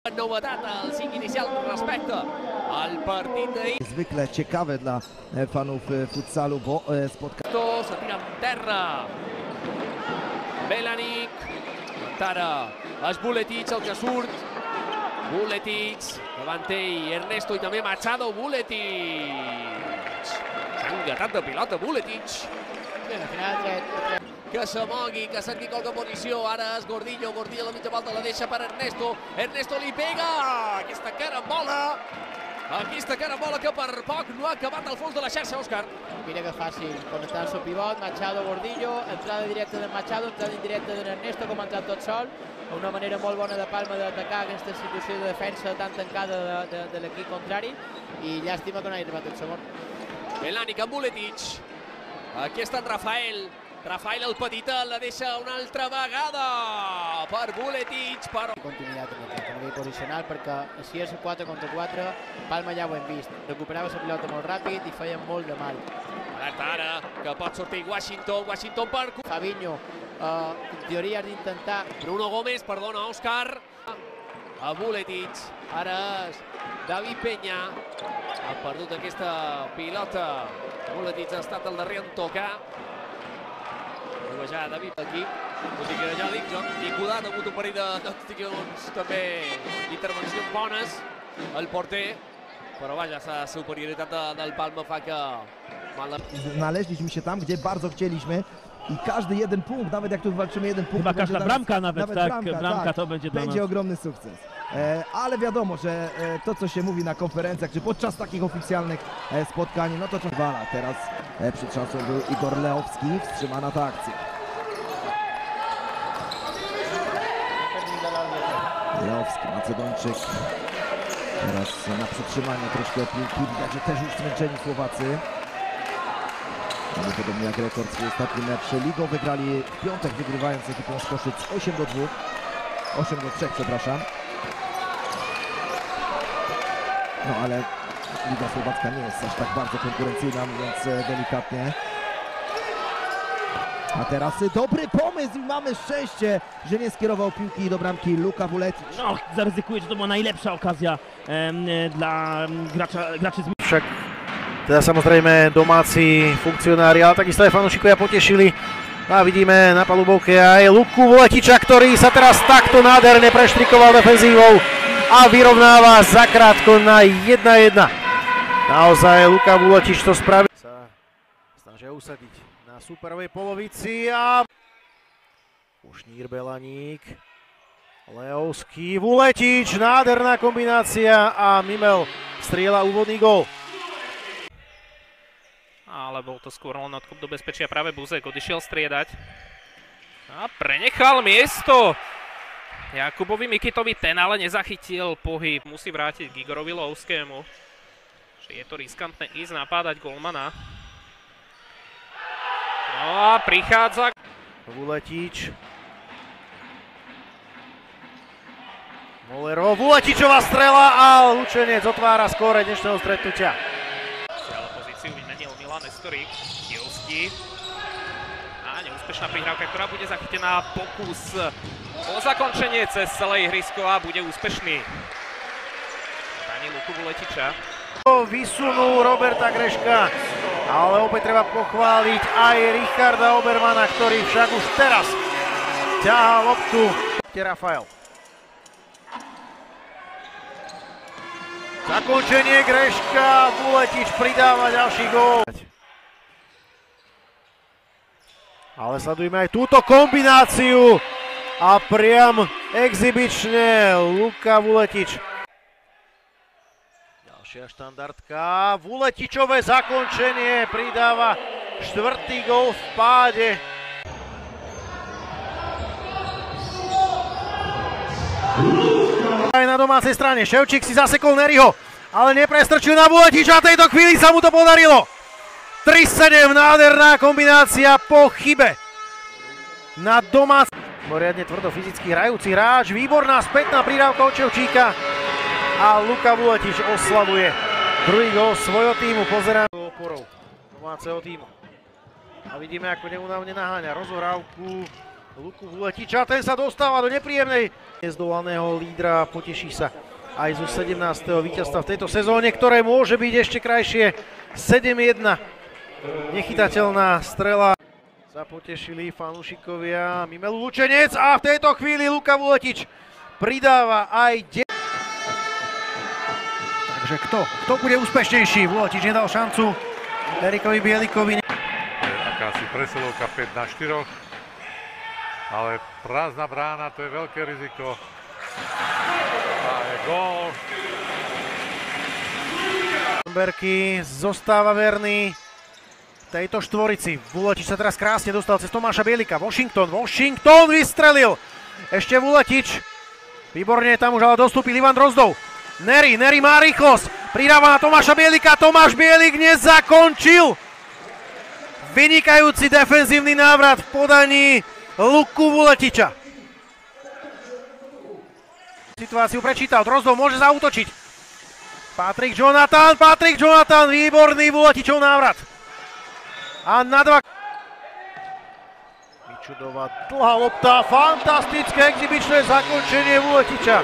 Novetat al 5 inicial respecte al partit d'ahir. Zwykle ciekawe dla fanów futsalu, bo spotkanie. Se tira en terra. Belanik. Ara és Vuletic el que surt. Vuletic, davant ell, Ernesto i també Machado. Vuletic. S'ha engatat de pilota, Vuletic. Que se mogui, que cerqui qualque posició. Ara és Gordillo, Gordillo a la mitja volta la deixa per Ernesto. Ernesto li pega. Aquesta carambola. Aquesta carambola que per poc no ha acabat al fons de la xarxa, Òscar. Mira que fàcil, connectar el seu pivot, Machado, Gordillo, entrada directa de Machado, entrada indirecta d'Ernesto, com ha entrat tot sol. Una manera molt bona de Palma d'atacar aquesta situació de defensa tan tancada de l'equip contrari, i llàstima que no hagi arribat el segon. Belanik amb Vuletic. Aquí està en Rafael. Rafael el petita la deixa una altra vegada per Vuletic. Continuïtat en el nivell posicional, perquè si és 4 contra 4, Palma ja ho hem vist. Recuperava la pilota molt ràpid i feia molt de mal. Alerta ara, que pot sortir Washington. Washington per... Fabinho, en teoria has d'intentar... Bruno Gómez, perdona, Òscar. A Vuletic. Ara és David Peña. Ha perdut aquesta pilota. Vuletic ha estat el darrer en tocar. Ja David aquí, tot i que ja dic, i Cudat ha hagut un parell també intervencions bones, el porter, però vaja, la superioritat del Palma fa que... Znaleźliśmy się tam, gdzie bardzo chcieliśmy i każdy jeden punkt, nawet jak tu walczymy jeden punkt... Chyba każda bramka nawet tak, bramka tak, to będzie dla nas. Będzie ogromny sukces. Ale wiadomo, że to, co się mówi na konferencjach, czy podczas takich oficjalnych spotkań, no to wala. Teraz przed szansą był Igor Leowski, wstrzymana ta akcja. Leowski, Macedończyk. Teraz na przetrzymanie troszkę piłki. Widać, że też już zmęczeni Słowacy. Podobnie jak rekord swój ostatni mecz ligą wygrali w piątek, wygrywając ekipą z Koszyc 8-2. 8-3, przepraszam. No ale Liga Słowacka nie jest aż tak bardzo konkurencyjna, mówiąc delikatnie. A teraz dobry pomysł i mamy szczęście, że nie skierował piłki do bramki Luka Vuletic. No, zaryzykuję, że to była najlepsza okazja dla graczy z... Však teda samozrejme domáci funkcionári, ale takisto aj fanúšikovia potešili. A vidíme na palubovke aj Luku Vuletiča, ktorý sa teraz takto nádherne preštrikoval defenzívou a vyrovnáva zakrátko na 1-1. Naozaj Luka Vuletič to spravil. Sa snažia usadiť na superovej polovici a Kušnír, Belaník, Leovský, Vuletič, nádherná kombinácia a Mimel strieľa úvodný gól. Ale bol to skôr len odkup do bezpečia, práve Buzek odišiel striedať a prenechal miesto Jakubovi Mikitovi, ten ale nezachytil pohyb. Musí vrátiť k Igorovi Lovskému. Je to riskantné ísť napádať golmana. No a prichádza Vuletič. Molero, Vuletičová strela a Lučenec otvára skóre dnešného stretnutia. Pozíciu vymenil Milan Nestorík, Kielský. A neúspešná prihrávka, ktorá bude zachytená, pokus o zakončenie cez celé ihrisko a bude úspešný. Pani Luku Vuletiča. Vysunul Roberta Greška, ale opäť treba pochváliť aj Richarda Obermana, ktorý však už teraz ťahá loptu. Rafael. Zakončenie Greška, Vuletič pridáva ďalší gól. Ale sledujeme aj túto kombináciu a priam exibične Luka Vuletič. Ďalšia štandardka, Vuletičové zakončenie pridáva 4. gól v páde. Aj na domácej strane, Ševčík si zasekol Neryho, ale neprestrčil na Vuletiča, a tejto chvíli sa mu to podarilo. 3-7, nádherná kombinácia po chybe na domácej. Moriadne tvrdo fyzicky hrajúci hráč, výborná spätná prihrávka od Ševčíka a Luka Vuletič oslavuje druhý gól svojho týmu. Pozeráme oporou domáceho týmu a vidíme, ako neúnavne naháňa rozohrávku Luku Vuletiča, ten sa dostáva do nepríjemnej nezdolaného lídra, poteší sa aj zo 17. víťazstva v tejto sezóne, ktoré môže byť ešte krajšie. 7-1, nechytateľná strela. Sa potešili fanúšikovia, Mimelu Lučenec a v tejto chvíli Luka Vuletič pridáva aj Takže kto bude úspešnejší? Vuletič nedal šancu Erikovi Bielikovi. Akási presilovka 5-4, ale prázdna brána, to je veľké riziko. A je gól. Berky zostáva verný tejto štvorici. Vuletič sa teraz krásne dostal cez Tomáša Bielika. Washington vystrelil. Ešte Vuletič. Výborne tam už ale dostúpil Ivan Drozdov. Nery má rýchlosť. Pridáva na Tomáša Bielika. Tomáš Bielik nezakončil. Vynikajúci defenzívny návrat v podaní Luku Vuletiča. Situáciu prečítal. Drozdov môže zaútočiť. Patrik Jonathan, výborný Vuletičov návrat. A na 2. Mičudová dlhá lopta, fantastické exibičné zakončenie Vuletiča.